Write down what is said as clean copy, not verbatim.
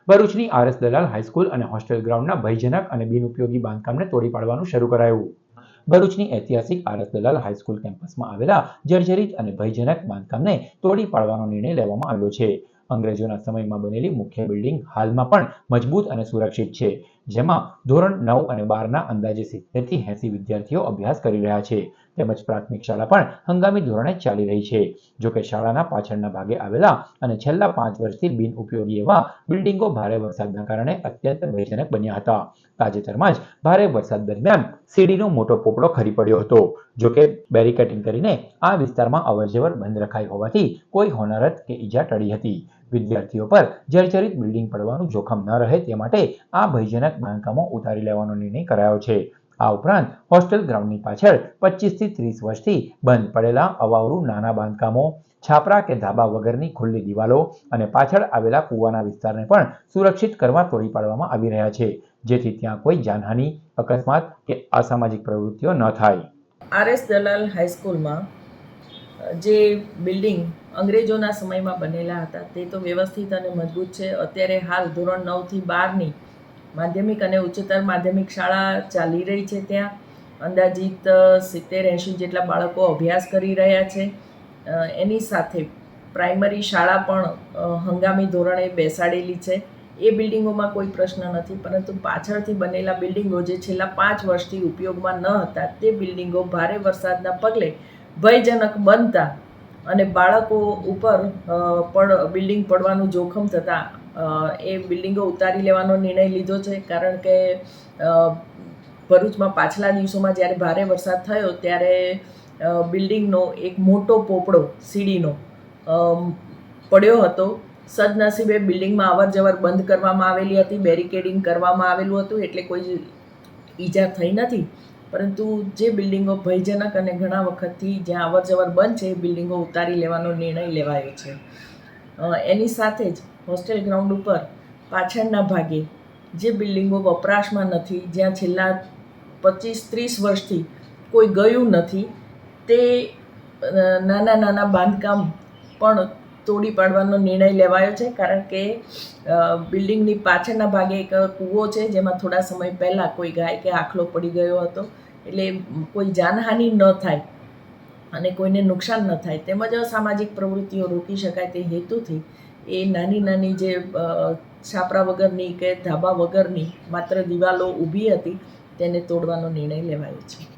ભરૂચની આરએસ દલાલ હાઈસ્કૂલ અને હોસ્ટેલ ગ્રાઉન્ડના ભયજનક અને બિનઉપયોગી બાંધકામને તોડી પાડવાનું શરૂ કરાયું. ભરૂચની ઐતિહાસિક આરએસ દલાલ હાઈસ્કૂલ કેમ્પસમાં આવેલા જર્જરિત અને ભયજનક બાંધકામને તોડી પાડવાનો નિર્ણય લેવામાં આવ્યો છે. અંગ્રેજોના સમયમાં બનેલી મુખ્ય બિલ્ડિંગ હાલમાં પણ મજબૂત અને સુરક્ષિત છે, જેમાં ધોરણ 9 અને 12ના અંદાજે 70 થી 80 વિદ્યાર્થીઓ અભ્યાસ કરી રહ્યા છે. તેમજ પ્રાથમિક શાળા પણ હંગામી ધોરણે ચાલી રહી છે. જોકે શાળાના પાછળના ભાગે આવેલા અને છેલ્લા 5 વર્ષથી બિનઉપયોગી એવા બિલ્ડિંગો ભારે વરસાદના કારણે અત્યંત ભયજનક બન્યા હતા. તાજેતરમાં જ ભારે વરસાદ દરમિયાન સીડીનો મોટો પોપડો ખરી પડ્યો હતો. જોકે બેરિકેડિંગ કરીને આ વિસ્તારમાં અવરજવર બંધ રખાઈ હોવાથી કોઈ હોનારત કે ઈજા ટળી હતી. વિદ્યાર્થીઓ પર જર્જરિત બિલ્ડિંગ પડવાનું જોખમ ન રહે તે માટે આ ભયજનક બાંધકામો ઉતારી લેવાનો નિર્ણય કરાયો છે. આ ઉપરાંત હોસ્ટેલ ગ્રાઉન્ડની પાછળ 25 થી 30 વર્ષથી બંધ પડેલા અવાવરૂ નાના બાંધકામો, છાપરા કે ધાબા વગરની ખુલ્લી દિવાલો અને પાછળ આવેલા કૂવાના વિસ્તારને પણ સુરક્ષિત કરવા તોડી પાડવામાં આવી રહ્યા છે, જેથી ત્યાં કોઈ જાનહાનિ, અકસ્માત કે અસામાજિક પ્રવૃત્તિઓ ન થાય. આરએસ દલાલ હાઈસ્કૂલમાં જે બિલ્ડિંગ અંગ્રેજોના સમયમાં બનેલા હતા તે તો વ્યવસ્થિત અને મજબૂત છે. અત્યારે હાલ ધોરણ 9 થી 12ની માધ્યમિક અને ઉચ્ચતર માધ્યમિક શાળા ચાલી રહી છે. ત્યાં અંદાજિત 70-80 જેટલા બાળકો અભ્યાસ કરી રહ્યા છે. એની સાથે પ્રાઇમરી શાળા પણ હંગામી ધોરણે બેસાડેલી છે. એ બિલ્ડિંગોમાં કોઈ પ્રશ્ન નથી, પરંતુ પાછળથી બનેલા બિલ્ડિંગો જે છેલ્લા 5 વર્ષથી ઉપયોગમાં ન હતા તે બિલ્ડિંગો ભારે વરસાદના પગલે ભયજનક બનતા અને બાળકો ઉપર બિલ્ડિંગ પડવાનું જોખમ થતાં એ બિલ્ડિંગો ઉતારી લેવાનો નિર્ણય લીધો છે. કારણ કે ભરૂચમાં પાછલા દિવસોમાં જ્યારે ભારે વરસાદ થયો ત્યારે બિલ્ડિંગનો એક મોટો પોપડો સીડીનો પડ્યો હતો. સદનસીબે બિલ્ડિંગમાં અવરજવર બંધ કરવામાં આવેલી હતી, બેરિકેડિંગ કરવામાં આવેલું હતું, એટલે કોઈ ઈજા થઈ નથી. પરંતુ જે બિલ્ડિંગો ભયજનક અને ઘણા વખતથી જ્યાં અવરજવર બંધ છે એ બિલ્ડિંગો ઉતારી લેવાનો નિર્ણય લેવાયો છે. એની સાથે જ હોસ્ટેલ ગ્રાઉન્ડ ઉપર પાછળના ભાગે જે બિલ્ડિંગો વપરાશમાં નથી, જ્યાં છેલ્લા 25-30 વર્ષથી કોઈ ગયું નથી, તે નાના નાના બાંધકામ પણ તોડી પાડવાનો નિર્ણય લેવાયો છે. કારણ કે બિલ્ડિંગની પાછળના ભાગે એક કૂવો છે, જેમાં થોડા સમય પહેલાં કોઈ ગાય કે આખલો પડી ગયો હતો. એટલે કોઈ જાનહાનિ ન થાય અને કોઈને નુકસાન ન થાય, તેમજ અસામાજિક પ્રવૃત્તિઓ રોકી શકાય તે હેતુથી એ નાની નાની જે છાપરા વગરની કે ધાબા વગરની માત્ર દિવાલો ઊભી હતી તેને તોડવાનો નિર્ણય લેવાયો છે.